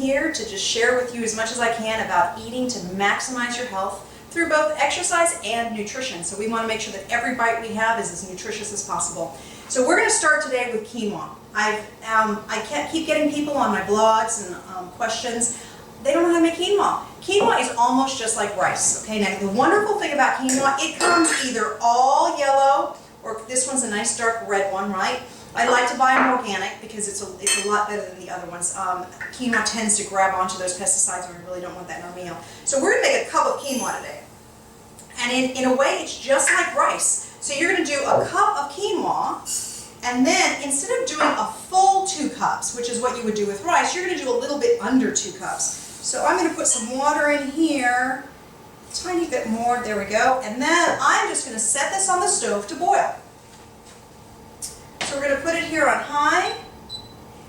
here to just share with you as much as I can about eating to maximize your health through both exercise and nutrition. So we want to make sure that every bite we have is as nutritious as possible. So we're going to start today with quinoa. I can't keep getting people on my blogs and questions. They don't know how to make quinoa. Quinoa is almost just like rice. Okay, now the wonderful thing about quinoa, it comes either all yellow, or this one's a nice dark red one, right? I like to buy them organic because it's a lot better than the other ones. Quinoa tends to grab onto those pesticides, and we really don't want that in our meal. So we're going to make a cup of quinoa today. And in a way, it's just like rice. So you're going to do a cup of quinoa, and then instead of doing a full 2 cups, which is what you would do with rice, you're going to do a little bit under 2 cups. So I'm going to put some water in here, a tiny bit more, there we go. And then I'm just going to set this on the stove to boil. So we're going to put it here on high,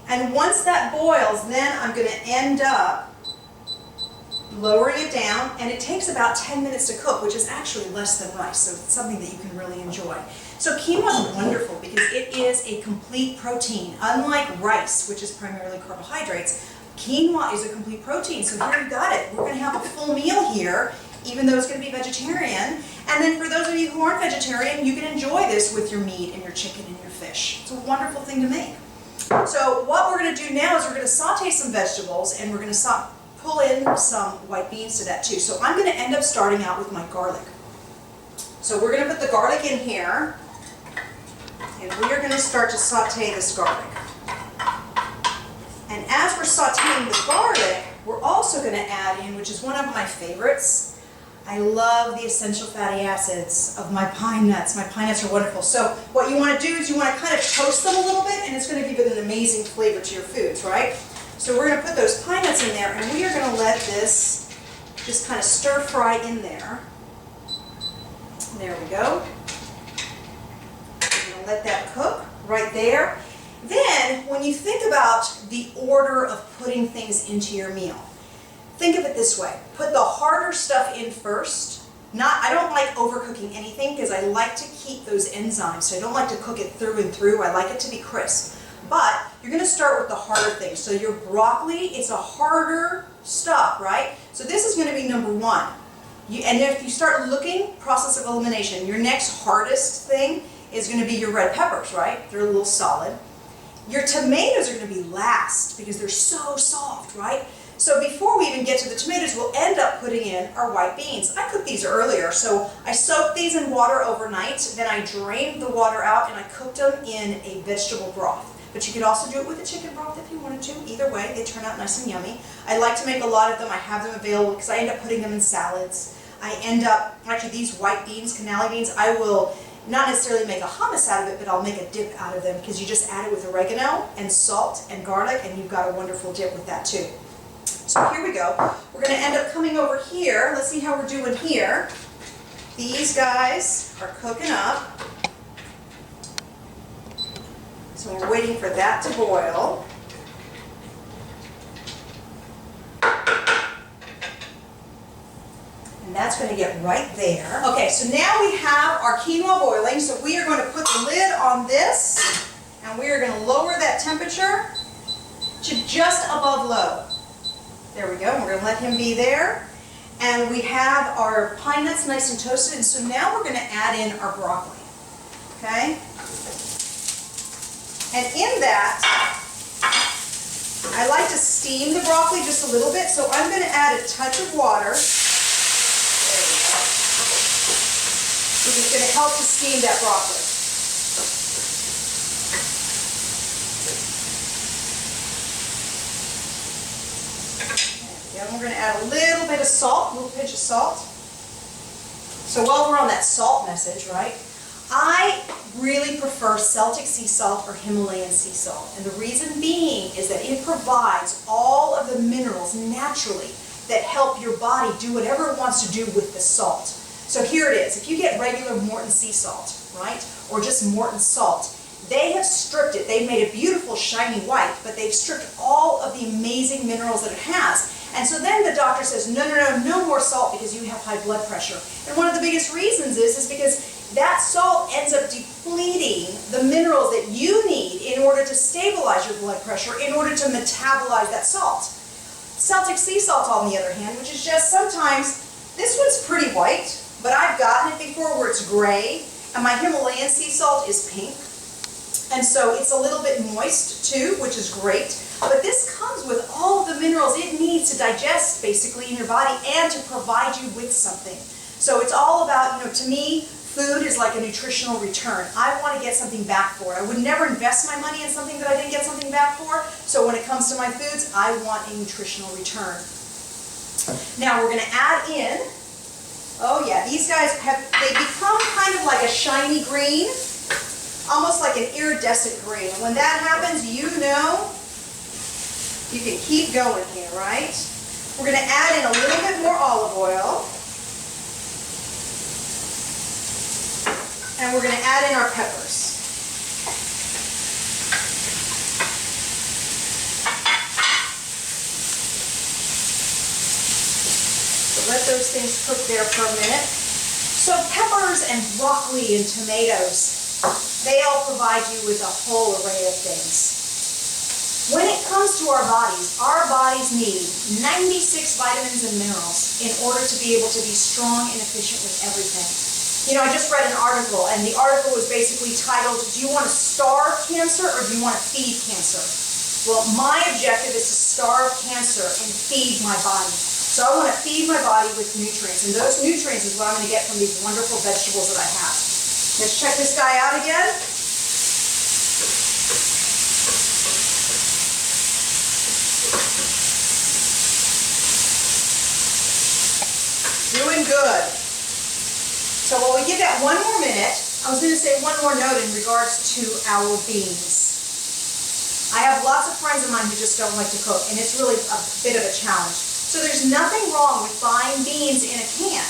and once that boils, then I'm going to end up lowering it down, and it takes about 10 minutes to cook, which is actually less than rice, so it's something that you can really enjoy. So quinoa is wonderful because it is a complete protein. Unlike rice, which is primarily carbohydrates, quinoa is a complete protein. So here you've got it. We're going to have a full meal here, even though it's going to be vegetarian. And then for those of you who aren't vegetarian, you can enjoy this with your meat and your chicken and your fish. It's a wonderful thing to make. So what we're going to do now is we're going to saute some vegetables, and we're going to pull in some white beans to that too. So I'm going to end up starting out with my garlic. So we're going to put the garlic in here, and we are going to start to saute this garlic. And as we're sauteing the garlic, we're also going to add in, which is one of my favorites, I love the essential fatty acids of my pine nuts. My pine nuts are wonderful. So what you want to do is you want to kind of toast them a little bit, and it's going to give it an amazing flavor to your foods, right? So we're going to put those pine nuts in there, and we are going to let this just kind of stir fry in there. There we go. We're going to let that cook right there. Then, when you think about the order of putting things into your meal, think of it this way. Put the harder stuff in first. I don't like overcooking anything because I like to keep those enzymes, so I don't like to cook it through and through. I like it to be crisp. But you're going to start with the harder things. So your broccoli, it's a harder stuff, right? So this is going to be number 1. And if you start looking, process of elimination, your next hardest thing is going to be your red peppers, right? They're a little solid. Your tomatoes are going to be last because they're so soft, right? So before we even get to the tomatoes, we'll end up putting in our white beans. I cooked these earlier, so I soaked these in water overnight, then I drained the water out and I cooked them in a vegetable broth. But you could also do it with a chicken broth if you wanted to. Either way, they turn out nice and yummy. I like to make a lot of them. I have them available because I end up putting them in salads. Actually these white beans, cannelli beans, I will not necessarily make a hummus out of it, but I'll make a dip out of them because you just add it with oregano and salt and garlic, and you've got a wonderful dip with that too. So here we go. We're going to end up coming over here. Let's see how we're doing here. These guys are cooking up. So we're waiting for that to boil. And that's going to get right there. Okay, so now we have our quinoa boiling, so we are going to put the lid on this, and we are going to lower that temperature to just above low. There we go, and we're going to let him be there. And we have our pine nuts nice and toasted, and so now we're going to add in our broccoli. Okay? And in that, I like to steam the broccoli just a little bit, so I'm going to add a touch of water. There we go. This is going to help to steam that broccoli. And we're going to add a little bit of salt, a little pinch of salt. So while we're on that salt message, right, I really prefer Celtic Sea Salt or Himalayan sea salt. And the reason being is that it provides all of the minerals naturally that help your body do whatever it wants to do with the salt. So here it is. If you get regular Morton sea salt, right, or just Morton salt, they have stripped it. They've made it beautiful, shiny white, but they've stripped all of the amazing minerals that it has. And so then the doctor says, no more salt because you have high blood pressure. And one of the biggest reasons is because that salt ends up depleting the minerals that you need in order to stabilize your blood pressure, in order to metabolize that salt. Celtic Sea Salt, on the other hand, which is just sometimes, this one's pretty white, but I've gotten it before where it's gray, and my Himalayan sea salt is pink. And so it's a little bit moist too, which is great. But this comes with all of the minerals it needs to digest basically in your body and to provide you with something. So it's all about, to me, food is like a nutritional return. I want to get something back for it. I would never invest my money in something that I didn't get something back for. So when it comes to my foods, I want a nutritional return. Now we're going to add in, oh yeah, these guys they become kind of like a shiny green, almost like an iridescent green. And when that happens, you can keep going here, right? We're going to add in a little bit more olive oil. And we're going to add in our peppers. So let those things cook there for a minute. So peppers and broccoli and tomatoes, they all provide you with a whole array of things. When it comes to our bodies need 96 vitamins and minerals in order to be able to be strong and efficient with everything. I just read an article, and the article was basically titled, do you want to starve cancer or do you want to feed cancer? Well, my objective is to starve cancer and feed my body. So I want to feed my body with nutrients, and those nutrients is what I'm going to get from these wonderful vegetables that I have. Let's check this guy out again. Doing good. So while we give that one more minute, I was going to say one more note in regards to our beans. I have lots of friends of mine who just don't like to cook, and it's really a bit of a challenge. So there's nothing wrong with buying beans in a can,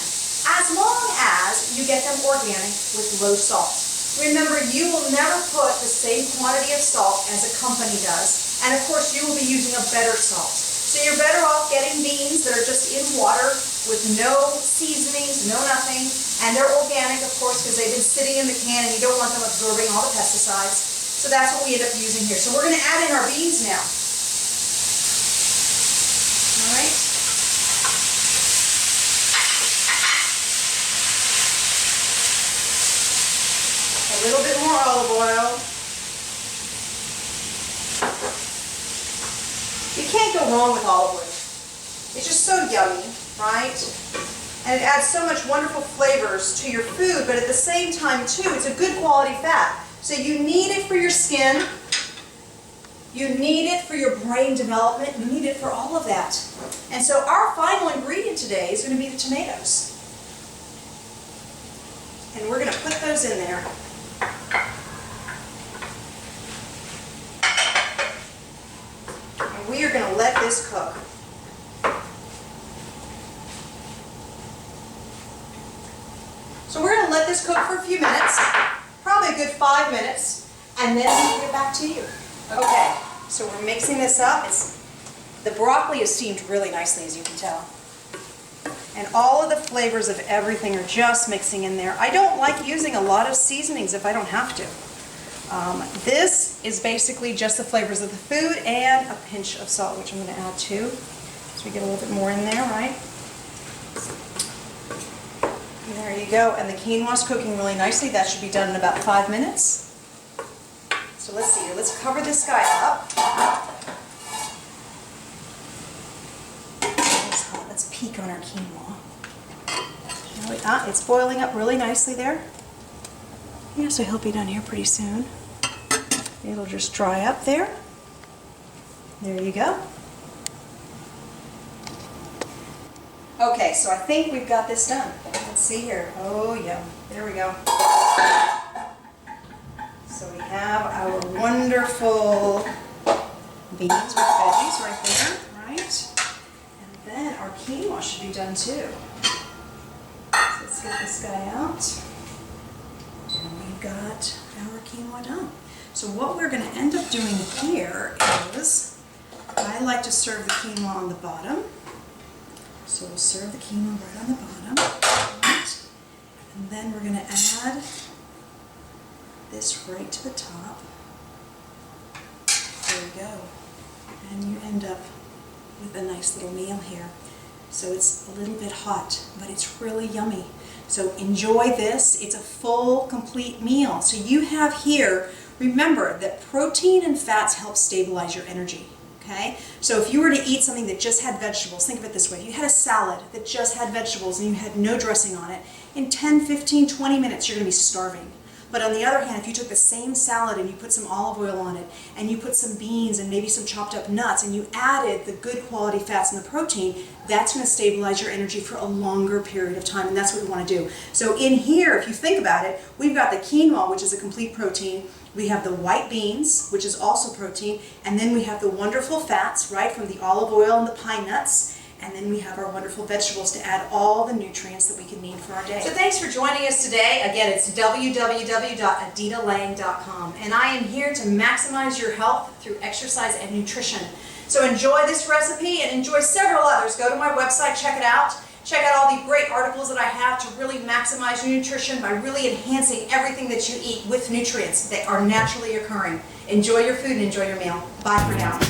as long as you get them organic with low salt. Remember, you will never put the same quantity of salt as a company does, and of course you will be using a better salt. So you're better off getting beans that are just in water with no seasonings, no nothing, and they're organic, of course, because they've been sitting in the can and you don't want them absorbing all the pesticides. So that's what we end up using here. So we're going to add in our beans now. All right. A little bit more olive oil. You can't go wrong with olive oil. It's just so yummy, right? And it adds so much wonderful flavors to your food, but at the same time too, it's a good quality fat. So you need it for your skin, you need it for your brain development, you need it for all of that. And so our final ingredient today is going to be the tomatoes. And we're going to put those in there. And we are going to let this cook. So we're going to let this cook for a few minutes, probably a good 5 minutes, and then we'll get back to you. Okay, so we're mixing this up. The broccoli is steamed really nicely, as you can tell. And all of the flavors of everything are just mixing in there. I don't like using a lot of seasonings if I don't have to. This is basically just the flavors of the food and a pinch of salt, which I'm going to add too. So we get a little bit more in there, right? There you go, and the quinoa's cooking really nicely. That should be done in about 5 minutes. So let's see here. Let's cover this guy up. Let's peek on our quinoa. It's boiling up really nicely there. Yeah, so he'll be done here pretty soon. It'll just dry up there. There you go. Okay, so I think we've got this done. Let's see here. Oh, yeah. There we go. So we have our wonderful beans with veggies right there, right? And then our quinoa should be done too. So let's get this guy out. And we've got our quinoa done. So what we're going to end up doing here is, I like to serve the quinoa on the bottom. So we'll serve the quinoa right on the bottom. Right. And then we're going to add this right to the top. There we go. And you end up with a nice little meal here. So it's a little bit hot, but it's really yummy. So enjoy this. It's a full, complete meal. So you have here, remember that protein and fats help stabilize your energy. Okay? So if you were to eat something that just had vegetables, think of it this way. If you had a salad that just had vegetables and you had no dressing on it, in 10, 15, 20 minutes you're going to be starving. But on the other hand, if you took the same salad and you put some olive oil on it, and you put some beans and maybe some chopped up nuts, and you added the good quality fats and the protein, that's going to stabilize your energy for a longer period of time, and that's what we want to do. So in here, if you think about it, we've got the quinoa, which is a complete protein. We have the white beans, which is also protein, and then we have the wonderful fats, right, from the olive oil and the pine nuts. And then we have our wonderful vegetables to add all the nutrients that we can need for our day. So thanks for joining us today. Again, it's www.aditalang.com. And I am here to maximize your health through exercise and nutrition. So enjoy this recipe and enjoy several others. Go to my website, check it out. Check out all the great articles that I have to really maximize your nutrition by really enhancing everything that you eat with nutrients that are naturally occurring. Enjoy your food and enjoy your meal. Bye for now.